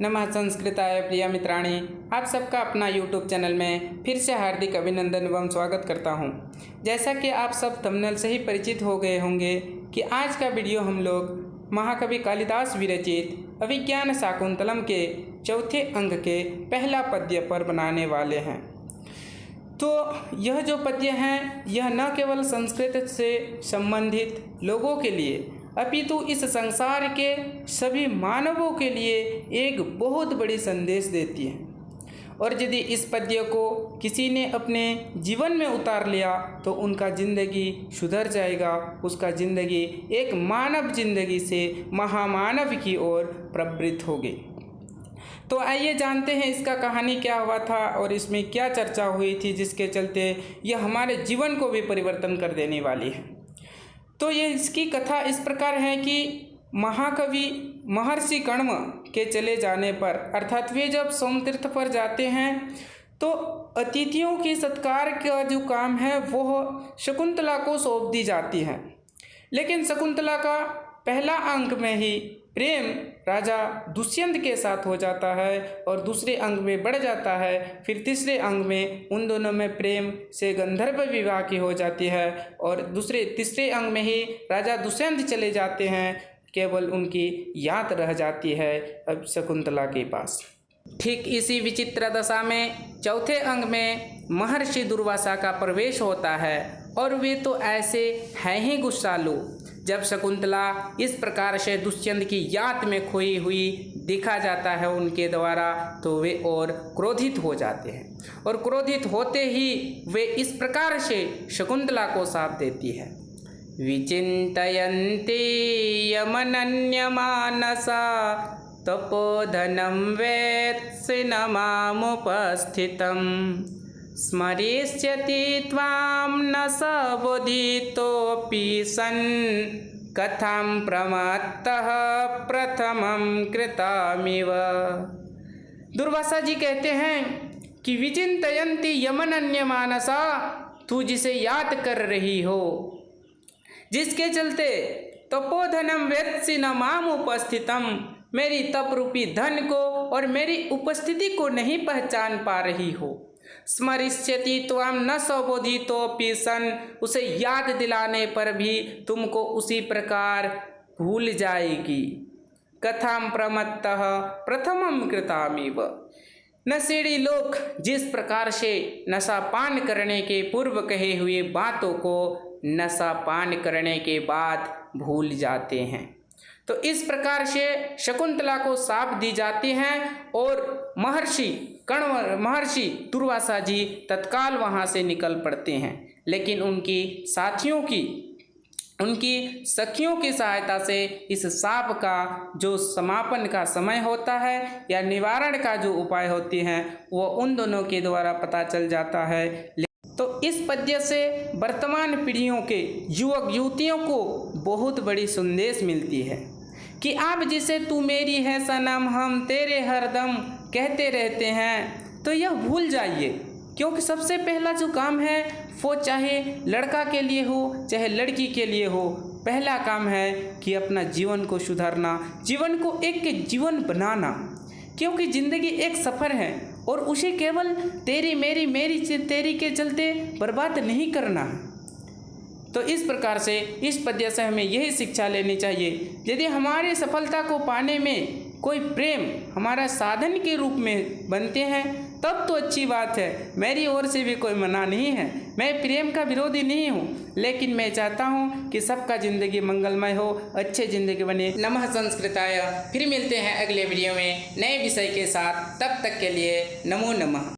नमः संस्कृताय प्रिय मित्राणि, आप सबका अपना YouTube चैनल में फिर से हार्दिक अभिनंदन एवं स्वागत करता हूं। जैसा कि आप सब थंबनेल से ही परिचित हो गए होंगे कि आज का वीडियो हम लोग महाकवि कालिदास विरचित अभिज्ञान शाकुंतलम के चौथे अंग के पहला पद्य पर बनाने वाले हैं। तो यह जो पद्य हैं यह न केवल संस्कृत से संबंधित लोगों के लिए अपितु इस संसार के सभी मानवों के लिए एक बहुत बड़ी संदेश देती है। और यदि इस पद्य को किसी ने अपने जीवन में उतार लिया तो उनका ज़िंदगी सुधर जाएगा, उसका ज़िंदगी एक मानव ज़िंदगी से महामानव की ओर प्रवृत्त होगी। तो आइए जानते हैं इसका कहानी क्या हुआ था और इसमें क्या चर्चा हुई थी जिसके चलते यह हमारे जीवन को भी परिवर्तन कर देने वाली है। तो ये इसकी कथा इस प्रकार है कि महाकवि महर्षि कण्व के चले जाने पर अर्थात वे जब सोमतीर्थ पर जाते हैं तो अतिथियों के सत्कार का जो काम है वो शकुंतला को सौंप दी जाती है। लेकिन शकुंतला का पहला अंक में ही प्रेम राजा दुष्यंत के साथ हो जाता है और दूसरे अंग में बढ़ जाता है। फिर तीसरे अंग में उन दोनों में प्रेम से गंधर्व विवाह की हो जाती है और तीसरे अंग में ही राजा दुष्यंत चले जाते हैं। केवल उनकी याद रह जाती है अब शकुंतला के पास। ठीक इसी विचित्र दशा में चौथे अंग में महर्षि दुर्वासा का प्रवेश होता है और वे तो ऐसे हैं ही गुस्सालू। जब शकुंतला इस प्रकार से दुष्यंत की याद में खोई हुई देखा जाता है उनके द्वारा तो वे और क्रोधित हो जाते हैं और क्रोधित होते ही वे इस प्रकार से शकुंतला को शाप देती है। विचिन्तयन्ति यमनन्यमानसा तपोधनं वेत्सि न मामुपस्थितं स्मरिष्यति त्वां न स बोधितोऽपि सन् कथं प्रमत्तः प्रथमं कृतमिव। दुर्वासा जी कहते हैं कि विचिन्तयन्ति यमनन्यमानसा, तू जिसे याद कर रही हो, जिसके चलते तपोधनम वेत्सि न माम उपस्थितम, मेरी तप रूपी धन को और मेरी उपस्थिति को नहीं पहचान पा रही हो। स्मरिष्यति त्वाम न सबोधितोऽपि सन्, उसे याद दिलाने पर भी तुमको उसी प्रकार भूल जाएगी। कथाम प्रमत्तः प्रथमं कृतामिव, नशेड़ी लोग जिस प्रकार से नशा पान करने के पूर्व कहे हुए बातों को नशा पान करने के बाद भूल जाते हैं। तो इस प्रकार से शकुंतला को शाप दी जाती हैं और महर्षि दुर्वासा जी तत्काल वहाँ से निकल पड़ते हैं। लेकिन उनकी सखियों की सहायता से इस शाप का जो समापन का समय होता है या निवारण का जो उपाय होते हैं वो उन दोनों के द्वारा पता चल जाता है। तो इस पद्य से वर्तमान पीढ़ियों के युवक युवतियों को बहुत बड़ी संदेश मिलती है कि आप जिसे तू मेरी है सनम हम तेरे हरदम कहते रहते हैं तो यह भूल जाइए। क्योंकि सबसे पहला जो काम है वो चाहे लड़का के लिए हो चाहे लड़की के लिए हो, पहला काम है कि अपना जीवन को सुधारना, जीवन को एक जीवन बनाना। क्योंकि ज़िंदगी एक सफ़र है और उसे केवल मेरी तेरी के चलते बर्बाद नहीं करना। तो इस प्रकार से इस पद्य से हमें यही शिक्षा लेनी चाहिए। यदि हमारी सफलता को पाने में कोई प्रेम हमारा साधन के रूप में बनते हैं तब तो अच्छी बात है, मेरी ओर से भी कोई मना नहीं है। मैं प्रेम का विरोधी नहीं हूँ, लेकिन मैं चाहता हूँ कि सबका ज़िंदगी मंगलमय हो, अच्छे ज़िंदगी बने। नमः संस्कृताय। फिर मिलते हैं अगले वीडियो में नए विषय के साथ, तब तक के लिए नमो नमः।